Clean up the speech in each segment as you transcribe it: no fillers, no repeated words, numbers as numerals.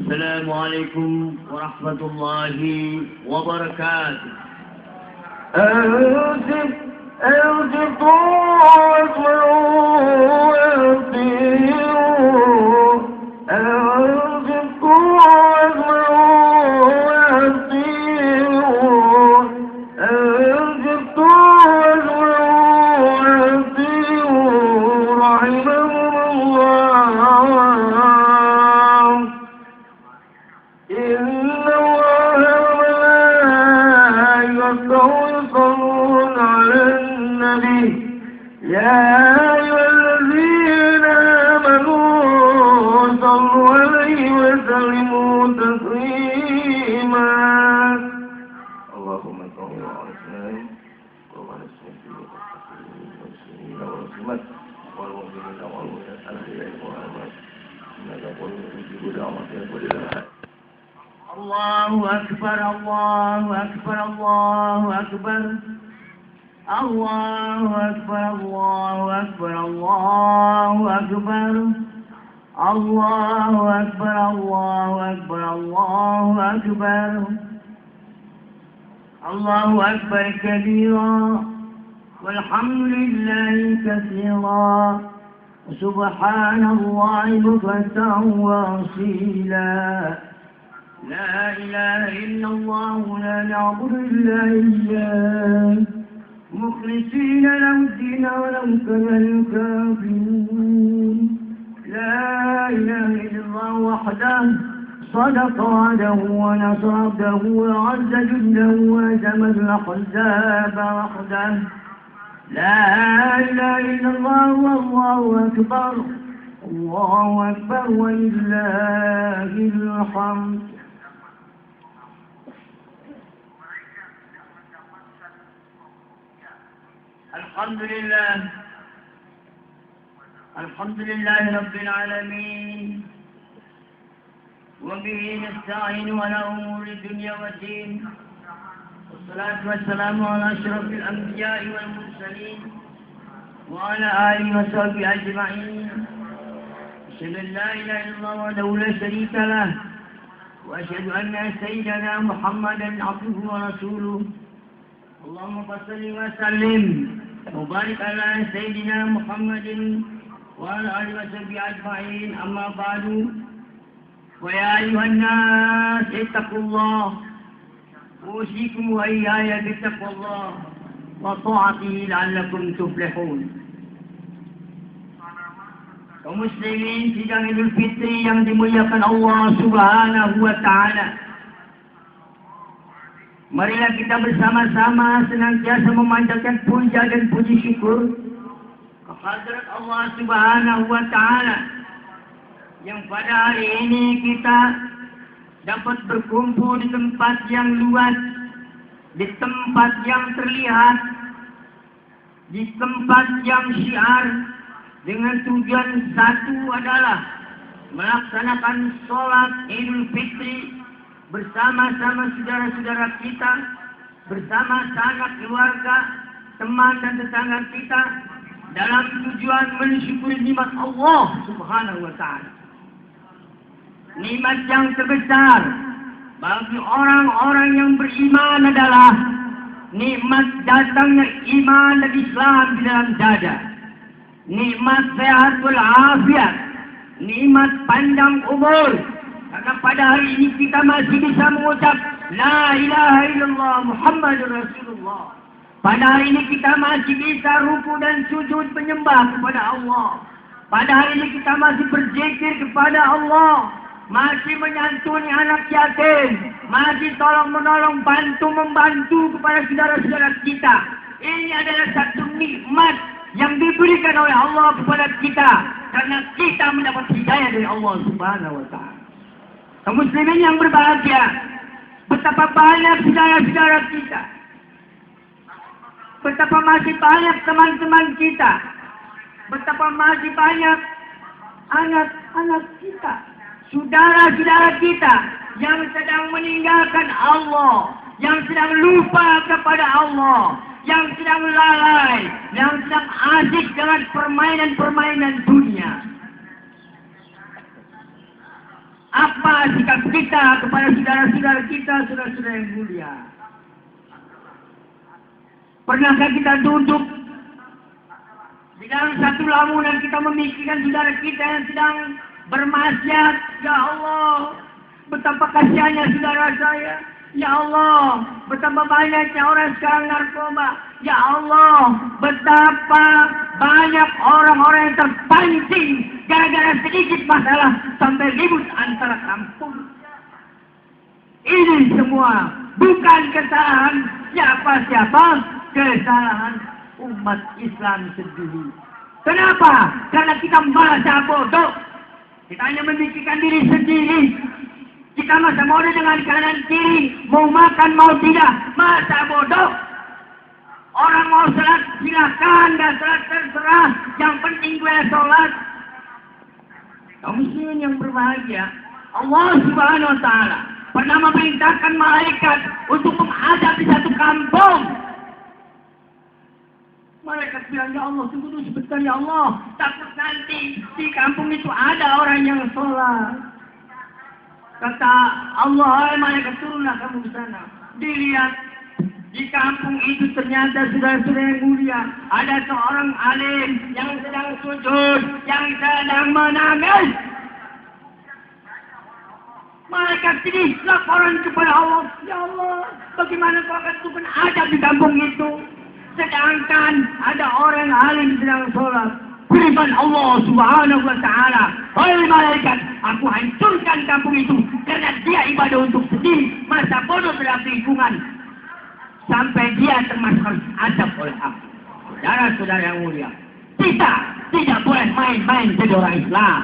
السلام عليكم ورحمة الله وبركاته. أنصتوا واسمعوا وأطيعوا أنصتوا واسمعوا وأطيعوا أنصتوا واسمعوا وأطيعوا رحمهم الله إن الله وملائكته يصلون على النبي يا أيها الذين آمنوا صلوا عليه وسلموا تسليما اللهم صل على سيدنا وعلى سيدنا والمسلمين والمسلمات والمؤمنين والمؤمنات الأحياء والأموات إنك قريب مجيب دعوة الداعين. الله أكبر الله أكبر الله أكبر الله أكبر الله أكبر الله أكبر الله أكبر الله أكبر الله أكبر الله أكبر كبيرا والحمد لله كثيرا وسبحان الله بكرة وأصيلا لا إله إلا الله لا نعبد إلا إياه مخلصين له الدين ولو كره الكافرون لا إله إلا الله وحده صدق وعده ونصر عبده وعز جنده وهزم الأحزاب وحده لا إله إلا الله والله أكبر الله أكبر ولله الحمد. الحمد لله رب العالمين وبه نستعين على أمور الدنيا والدين والصلاة والسلام على أشرف الأنبياء والمرسلين وعلى آله وصحبه أجمعين أشهد أن لا إله إلا الله وحده لا شريك له وأشهد أن سيدنا محمدا عبده ورسوله اللهم صل وسلم وبارك على سيدنا محمد وعلى آله وصحبه أجمعين أما بعد ويا أيها الناس اتقوا الله أوصيكم وإياي بتقوى الله وطاعته لعلكم تفلحون. Kaum muslimin sidang Idul Fitri yang dimuliakan Allah Subhanahu wa taala. Marilah kita bersama-sama senantiasa memanjatkan puja dan puji syukur kehadirat Allah Subhanahu wa taala yang pada hari ini kita dapat berkumpul di tempat yang luas, di tempat yang terlihat, di tempat yang syiar dengan tujuan satu adalah melaksanakan sholat Idul Fitri bersama-sama saudara-saudara kita, bersama sanak keluarga, teman dan tetangga kita dalam tujuan mensyukuri nikmat Allah Subhanahu wa taala. Nikmat yang terbesar bagi orang-orang yang beriman adalah nikmat datangnya iman dan Islam di dalam dada. Nikmat sehatul afiat, nikmat panjang umur. Karena pada hari ini kita masih bisa mengucap La ilaha illallah Muhammadur Rasulullah. Pada hari ini kita masih bisa ruku dan sujud menyembah kepada Allah. Pada hari ini kita masih berzikir kepada Allah. Masih menyantuni anak yatim. Masih tolong-menolong, bantu-membantu kepada saudara-saudara kita. Ini adalah satu nikmat yang diberikan oleh Allah kepada kita. Karena kita mendapat hidayah dari Allah Subhanahu wa ta'ala. Kaum muslimin yang berbahagia, betapa banyak saudara-saudara kita, betapa masih banyak teman-teman kita, betapa masih banyak anak-anak kita, saudara-saudara kita yang sedang meninggalkan Allah, yang sedang lupa kepada Allah, yang sedang lalai, yang sedang asyik dengan permainan-permainan dunia. Apa sikap kita kepada saudara-saudara kita, saudara-saudara yang mulia? Pernahkah kita duduk di dalam satu lamunan kita memikirkan saudara kita yang sedang bermaksiat? Ya Allah, betapa kasihannya saudara saya. Ya Allah, betapa banyaknya orang sekarang narkoba. Ya Allah, betapa banyak orang-orang yang terpancing gara-gara sedikit masalah sampai ribut antara kampung. Ini semua bukan kesalahan siapa-siapa, kesalahan umat Islam sendiri. Kenapa? Karena kita merasa bodoh. Kita hanya memikirkan diri sendiri. Kita masa bodoh dengan kanan kiri, mau makan mau tidak, masa bodoh. Orang mau sholat silakan, nggak sholat terserah, yang penting gue sholat. Kaum muslimin yang berbahagia, Allah Subhanahu Wa Taala pernah memerintahkan malaikat untuk menghadap di satu kampung. Malaikat bilang, ya Allah, tunggu dulu sebentar ya Allah, takut nanti di kampung itu ada orang yang sholat. Kata Allah, malaikat turunlah kamu ke sana. Dilihat di kampung itu ternyata saudara-saudara yang mulia, ada seorang alim yang sedang sujud, yang sedang menangis. Malaikat ini laporan kepada Allah, ya Allah, bagaimana kau akan turun ada di kampung itu, sedangkan ada orang alim sedang sholat. Firman Allah Subhanahu Wa Taala, wahai malaikat, aku hancurkan kampung itu karena dia ibadah untuk sendiri, masa bodoh terhadap lingkungan, sampai dia termasuk azab oleh aku. Saudara-saudara yang mulia, kita tidak boleh main-main jadi orang Islam.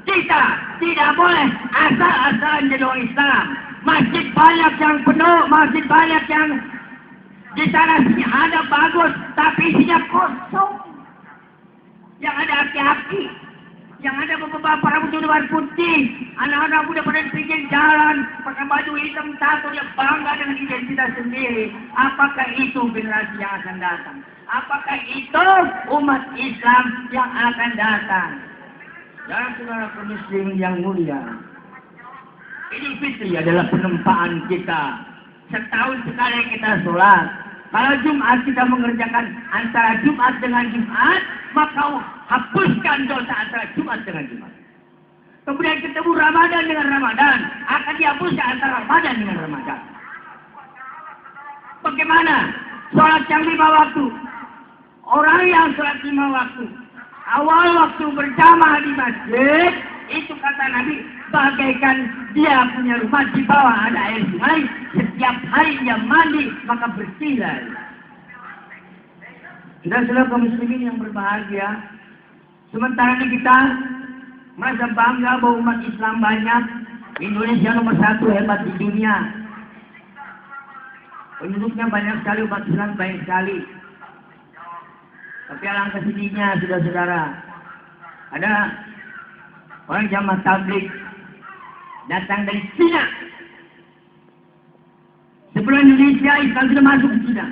Kita tidak boleh asal-asalan jadi orang Islam. Masjid banyak yang penuh, masjid banyak yang di sana sini ada bagus, tapi isinya kosong. Yang ada aki-aki, yang ada bapak-bapak rambut warna putih, anak-anak muda pada di pinggir jalan, pakai baju hitam tato, dia bangga dengan identitas sendiri. Apakah itu generasi yang akan datang? Apakah itu umat Islam yang akan datang? Dan saudara kaum muslimin yang mulia, Idul Fitri adalah penempaan kita. Setahun sekali kita sholat. Kalau Jumat kita mengerjakan antara Jumat dengan Jumat, maka hapuskan dosa antara Jumat dengan Jumat. Kemudian ketemu Ramadan dengan Ramadan, akan dihapuskan antara Ramadan dengan Ramadan. Bagaimana? Sholat yang 5 waktu. Orang yang sholat 5 waktu, awal waktu berjamaah di masjid, itu kata Nabi, bagaikan dia punya rumah di bawah ada air sungai, setiap hari dia mandi maka bersihlah. Saudara-saudara kaum muslimin yang berbahagia, sementara ini kita merasa bangga bahwa umat Islam banyak, Indonesia nomor 1 hebat di dunia. Penduduknya banyak sekali, umat Islam banyak sekali. Tapi alangkah sedihnya, saudara-saudara, ada orang jamaah tabligh datang dari Cina. Sebelum Indonesia, Islam sudah masuk ke Cina.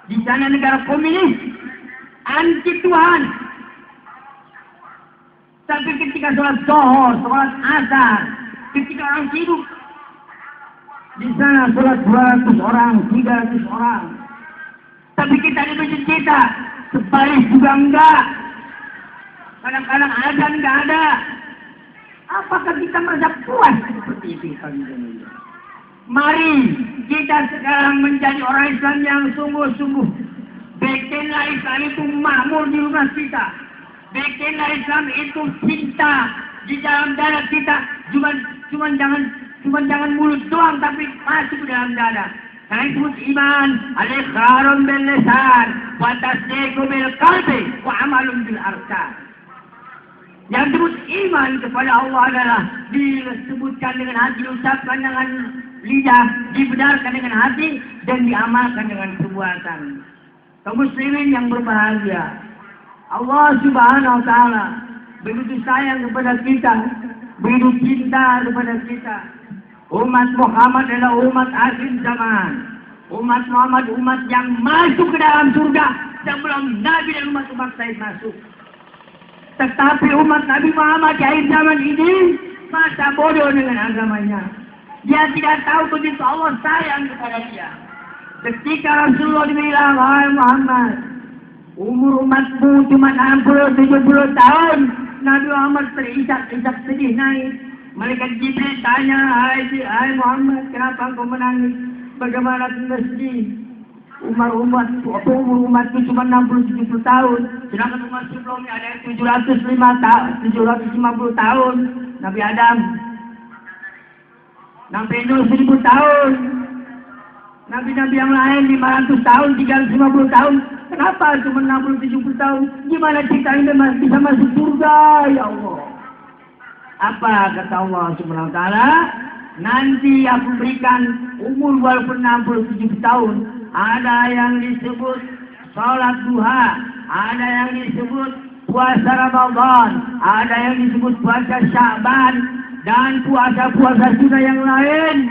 Di sana negara komunis, anti Tuhan. Tapi ketika sholat zuhur, sholat asar, ketika orang sibuk, di sana sholat 200 orang, 300 orang. Tapi kita di masjid kita, sebalik juga enggak. Kadang-kadang azan enggak ada. Apakah kita merasa puas seperti itu? Mari kita sekarang menjadi orang Islam yang sungguh-sungguh. Bikinlah Islam itu makmur di rumah kita. Bikinlah Islam itu cinta di dalam dada kita. Cuma jangan mulut doang, tapi masuk ke dalam dada. Karena itu iman, al-iqrarun bil lisan, wa tasdiqu bil qalbi, wa amalun bil arkan. Yang disebut iman kepada Allah adalah disebutkan dengan hati, diucapkan dengan lidah, dibenarkan dengan hati, dan diamalkan dengan perbuatan. Kaum muslimin yang berbahagia, Allah Subhanahu Wa Taala begitu sayang kepada kita, begitu cinta kepada kita. Umat Muhammad adalah umat akhir zaman. Umat Muhammad umat yang masuk ke dalam surga sebelum Nabi dan umat-umat lain masuk. Tetapi umat Nabi Muhammad di akhir zaman ini masa bodoh dengan agamanya. Dia tidak tahu begitu Allah sayang kepada dia. Ketika Rasulullah bilang, "Hai Muhammad, umur umatmu cuma 60-70 tahun." Nabi Muhammad terisak-isak sedih naik. Malaikat Jibril tanya, "Hai Muhammad, kenapa kau menangis? Bagaimana kau sedih? Umur umatku cuma 60-70 tahun. Sedangkan umat sebelumnya ada yang 750 tahun. Nabi Adam. Nabi Nuh 1000 tahun. Nabi-nabi yang lain 500 tahun, 350 tahun. Kenapa cuma 60-70 tahun? Gimana kita ini bisa masuk surga, ya Allah? Apa kata Allah Subhanahu wa taala? Nanti aku berikan umur walaupun 60-70 tahun. Ada yang disebut sholat duha, ada yang disebut puasa Ramadan, ada yang disebut puasa Sya'ban, dan puasa-puasa sunnah yang lain.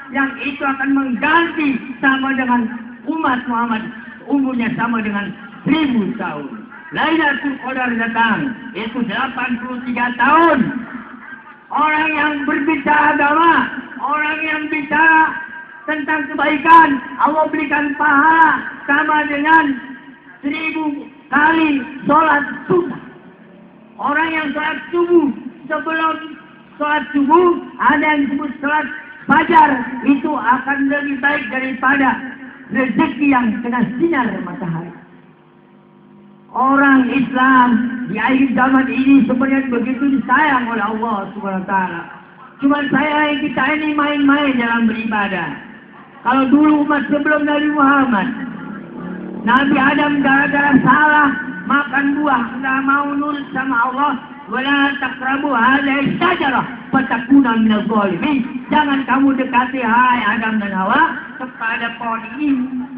Yang itu akan mengganti sama dengan umat Muhammad. Umurnya sama dengan 1000 tahun. Lailatul Qadar datang, itu 83 tahun. Orang yang berbicara agama, orang yang bicara tentang kebaikan, Allah berikan pahala sama dengan 1000 kali sholat sunnah. Orang yang sholat subuh, sebelum sholat subuh, ada yang disebut sholat fajar, itu akan lebih baik daripada rezeki yang kena sinar matahari. Orang Islam di akhir zaman ini sebenarnya begitu disayang oleh Allah Subhanahu wa taala. Cuma saya yang kita ini main-main dalam beribadah. Kalau dulu umat sebelum Nabi Muhammad, Nabi Adam gara-gara salah makan buah, nggak mau nurut sama Allah, wala taqrabu hadhihi syajarah fatakuna minaz zalimin. Jangan kamu dekati, hai Adam dan Hawa, kepada pohon ini.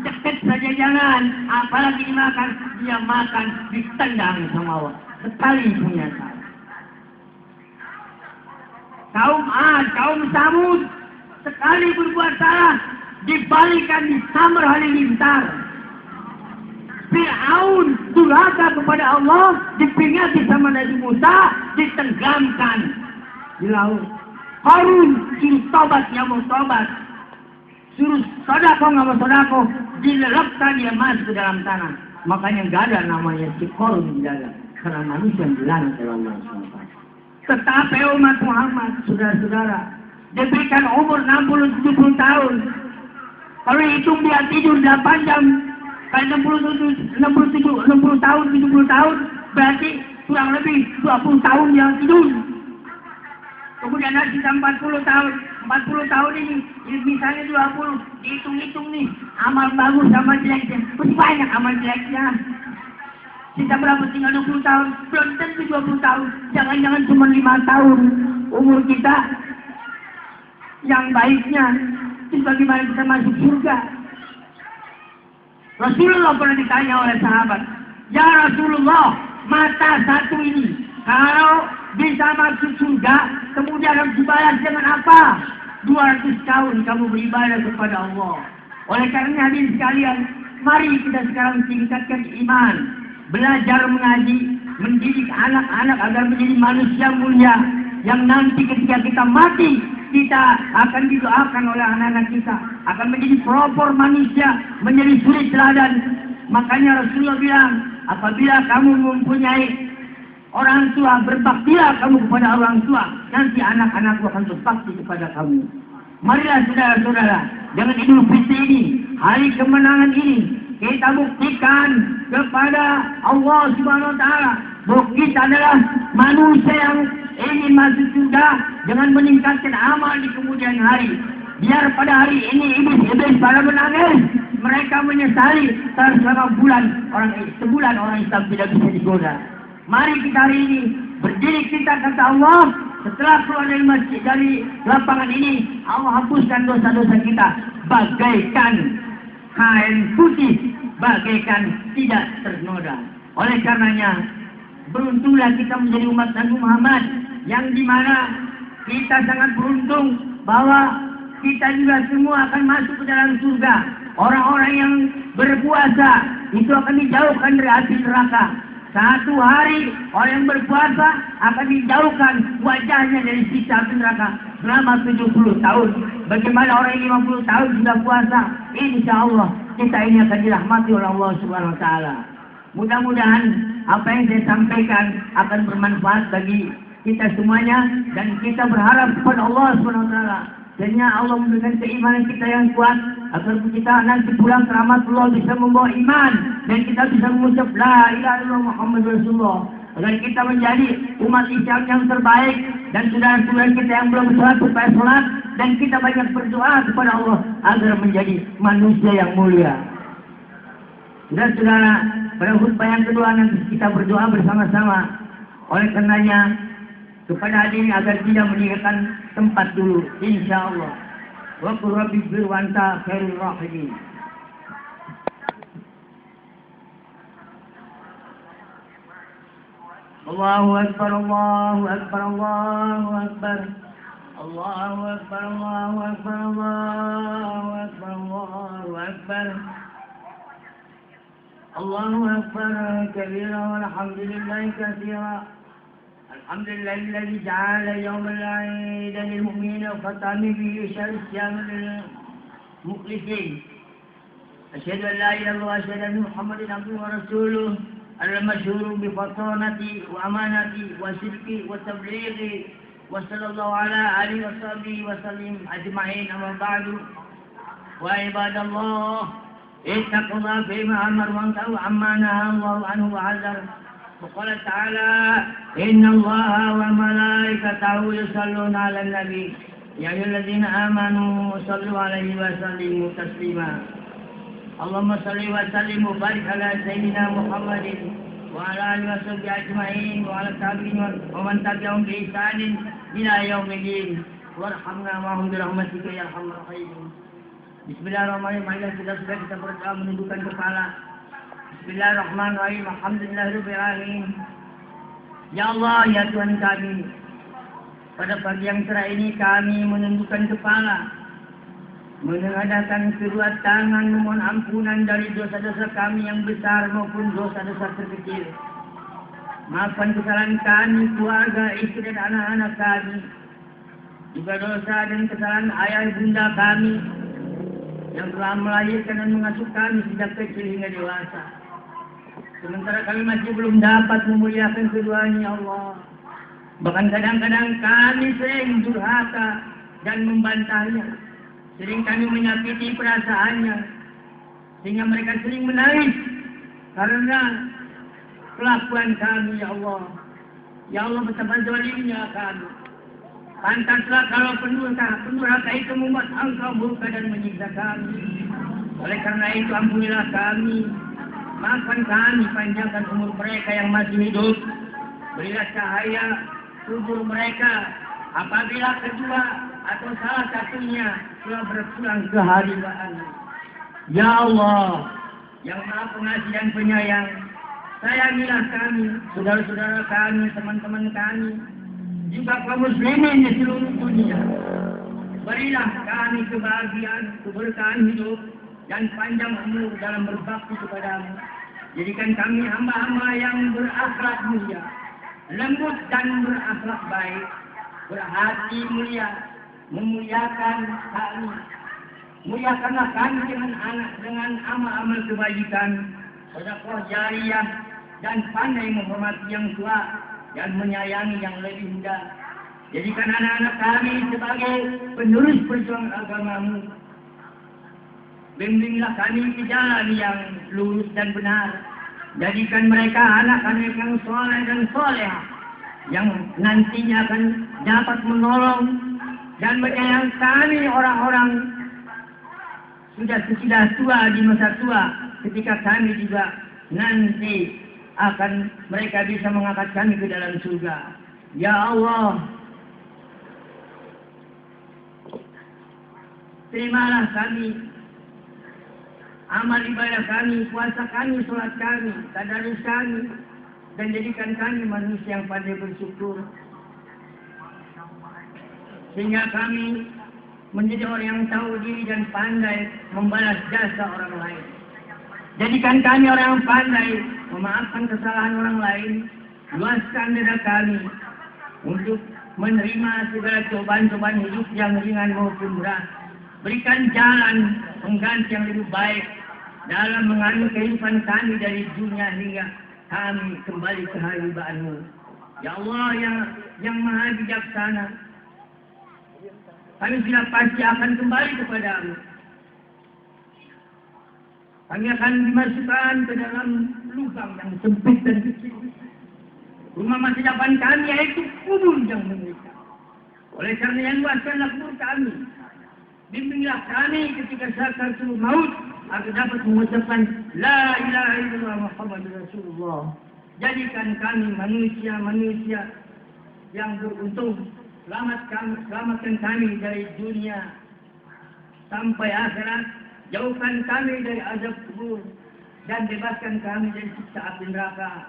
Dekat saja jangan, apalagi dimakan. Dia makan, ditendang sama Allah. Sekali punya salah. Kaum Ad, kaum Samud, sekali berbuat salah, dibalikan disambar halilintar. Fir'aun durhaka kepada Allah, diperingati sama Nabi Musa, ditenggelamkan di laut. Harun suruh tobat, dia mau tobat. Suruh sodako, nggak mau sodako, dilelapkan, dia masuk ke dalam tanah. Makanya nggak ada namanya si Harun di dalam, karena manusia yang dilaknat oleh Allah SWT. Tetapi umat Muhammad, saudara-saudara, diberikan umur 60-70 tahun. Kalau hitung dia tidur 8 jam, kali 60 tahun, 70 tahun, berarti kurang lebih 20 tahun yang tidur. Kemudian ada sisa 40 tahun. 40 tahun ini, misalnya 20, dihitung-hitung nih, amal bagus sama jeleknya. Masih banyak amal jeleknya. Sisa berapa? Tinggal 20 tahun. Belum tentu 20 tahun. Jangan-jangan cuma 5 tahun umur kita. Yang baiknya, itu bagaimana kita masuk surga. Rasulullah pernah ditanya oleh sahabat, "Ya Rasulullah, mata satu ini, kalau bisa masuk surga, kemudian harus dibalas dengan apa? 200 tahun kamu beribadah kepada Allah." Oleh karena hadirin sekalian, mari kita sekarang tingkatkan iman, belajar mengaji, mendidik anak-anak agar menjadi manusia mulia, yang nanti ketika kita mati, kita akan didoakan oleh anak-anak kita, akan menjadi pelopor manusia, menjadi suri teladan. Makanya Rasulullah bilang, apabila kamu mempunyai orang tua, berbaktilah kamu kepada orang tua, nanti anak-anakku akan berbakti kepada kamu. Marilah saudara-saudara, dengan Idul Fitri ini, hari kemenangan ini, kita buktikan kepada Allah Subhanahu wa taala bahwa kita adalah manusia yang ingin masuk surga dengan meningkatkan amal di kemudian hari. Biar pada hari ini iblis pada menangis, mereka menyesali selama sebulan orang Islam tidak bisa digoda. Mari kita hari ini berdiri, kita kata Allah, setelah keluar dari masjid, dari lapangan ini, Allah hapuskan dosa-dosa kita bagaikan kain putih, bagaikan tidak ternoda. Oleh karenanya, beruntunglah kita menjadi umat Nabi Muhammad, yang dimana kita sangat beruntung bahwa kita juga semua akan masuk ke dalam surga. Orang-orang yang berpuasa itu akan dijauhkan dari api neraka. Satu hari orang yang berpuasa akan dijauhkan wajahnya dari siksa api neraka selama 70 tahun. Bagaimana orang yang 50 tahun sudah puasa? Insya Allah kita ini akan dirahmati oleh Allah Subhanahu Wa Taala. Mudah-mudahan apa yang saya sampaikan akan bermanfaat bagi kita semuanya dan kita berharap kepada Allah Subhanahu Wa Taala. Sehingga Allah memberikan keimanan kita yang kuat agar kita nanti pulang ke rahmatullah bisa membawa iman dan kita bisa mengucap la ilaha illallah Muhammad Rasulullah agar kita menjadi umat Islam yang terbaik dan saudara-saudara kita yang belum sholat supaya sholat dan kita banyak berdoa kepada Allah agar menjadi manusia yang mulia. Saudara-saudara, pada khutbah yang kedua nanti kita berdoa bersama-sama. Oleh karenanya kepada hadirin agar tidak meninggalkan tempat dulu, insyaallah. Wa qur rabbi bir wa anta khairur rahimin. Allahu akbar, Allahu akbar, Allahu akbar. Allahu akbar, Allahu akbar, Allahu akbar, Allahu akbar. Allahu akbar kabira walhamdulillahi katsira. الحمد لله الذي جعل يوم العيد للمؤمنين وختم به شهر الصيام للمخلصين. أشهد أن لا إله إلا الله وأشهد أن محمدا عبده ورسوله المشهور بفطانته وأمانته وصدقه وتبليغه وصلى الله على آله وصحبه وسلم أجمعين. أما بعد وعباد الله اتقوا الله فيما أمر وانتهوا عما نهى الله عنه وحذر. وقال تعالى إن الله وملائكته يصلون على النبي يا أيها الذين آمنوا صلوا عليه وسلموا تسليما. اللهم صل وسلم وبارك على سيدنا محمد وعلى آله وصحبه أجمعين وعلى التابعين ومن تبعهم بإحسان إلى يوم الدين وارحمنا معهم برحمتك يا أرحم الراحمين. Bismillahirrahmanirrahim. Marilah sudah kita berdoa menundukkan kepala. Bismillahirrahmanirrahim. Alhamdulillahirabbil alamin. Ya Allah, ya Tuhan kami, pada pagi yang cerah ini kami menundukkan kepala, menghadapkan kedua tangan memohon ampunan dari dosa-dosa kami yang besar maupun dosa-dosa terkecil. Maafkan kesalahan kami, keluarga, istri dan anak-anak kami, juga dosa dan kesalahan ayah bunda kami yang telah melahirkan dan mengasuh kami sejak kecil hingga dewasa. Sementara kami masih belum dapat memuliakan keduanya, ya Allah. Bahkan kadang-kadang kami sering durhaka dan membantahnya. Sering kami menyakiti perasaannya. Sehingga mereka sering menangis karena kelakuan kami, ya Allah. Ya Allah, betapa zalimnya kami. Pantaslah kalau pendurhaka itu membuat Engkau murka dan menyiksa kami. Oleh karena itu ampunilah kami. Maafkan kami, panjangkan umur mereka yang masih hidup. Berilah cahaya kubur mereka apabila kedua atau salah satunya telah berpulang ke hadirat. Ya Allah, yang Maha Pengasih dan Penyayang, sayangilah kami, saudara-saudara kami, teman-teman kami, juga kaum muslimin di seluruh dunia. Berilah kami kebahagiaan, keberkahan hidup dan panjang umur dalam berbakti kepadamu. Jadikan kami hamba-hamba yang berakhlak mulia, lembut dan berakhlak baik, berhati mulia, memuliakan kami. Muliakanlah kami dengan anak, dengan amal-amal kebajikan, sedekah jariyah, dan pandai menghormati yang tua dan menyayangi yang lebih muda. Jadikan anak-anak kami sebagai penerus perjuangan agamamu. Bimbinglah kami ke jalan yang lurus dan benar. Jadikan mereka anak-anak yang soleh dan soleh, yang nantinya akan dapat menolong dan menyayangi kami orang-orang sudah tua di masa tua, ketika kami juga nanti akan mereka bisa mengangkat kami ke dalam surga. Ya Allah, terimalah kami, amal ibadah kami, puasa kami, sholat kami, tadarus kami, dan jadikan kami manusia yang pandai bersyukur. Sehingga kami menjadi orang yang tahu diri dan pandai membalas jasa orang lain. Jadikan kami orang yang pandai memaafkan kesalahan orang lain, luaskan dada kami untuk menerima segala cobaan-cobaan hidup yang ringan maupun berat. Berikan jalan pengganti yang lebih baik dalam mengalami kehidupan kami dari dunia hingga kami kembali ke hadirat-Mu. Ya Allah yang Maha Bijaksana, kami sudah pasti akan kembali kepadamu. Kami akan dimasukkan ke dalam lubang yang sempit dan kecil. Rumah masa depan kami yaitu kubur yang mengerikan. Oleh karena yang luaskanlah kubur kami. Bimbinglah kami ketika sakaratul maut agar dapat mengucapkan La ilaha illallah Muhammadur Rasulullah. Jadikan kami manusia-manusia yang beruntung. Selamatkan kami dari dunia sampai akhirat. Jauhkan kami dari azab kubur dan bebaskan kami dari siksa api neraka.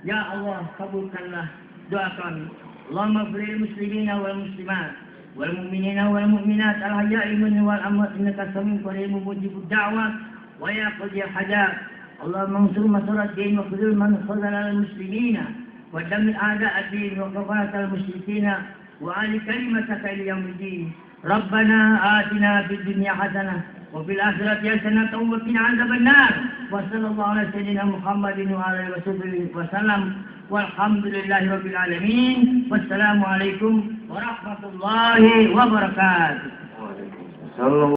Ya Allah, kabulkanlah doa kami. Allahumma ighfir muslimina wal muslimat wal mu'minina wal mu'minat al ahya'i minhum wal amwat innaka samiun qaribun mujibud da'wat wa ya qadi hajat. Allahumma ansur masarat din wa khudhul man khadhala al muslimina wa damil a'da' ad-din wa kafarat al musyrikina wa ali kalimataka ila yaumiddin. Rabbana atina fid dunya hasanah وفي الآخرة حسنة وقنا عذاب النار وصلى الله على سيدنا محمد وعلى آله وصحبه وسلم والحمد لله رب العالمين والسلام عليكم ورحمة الله وبركاته.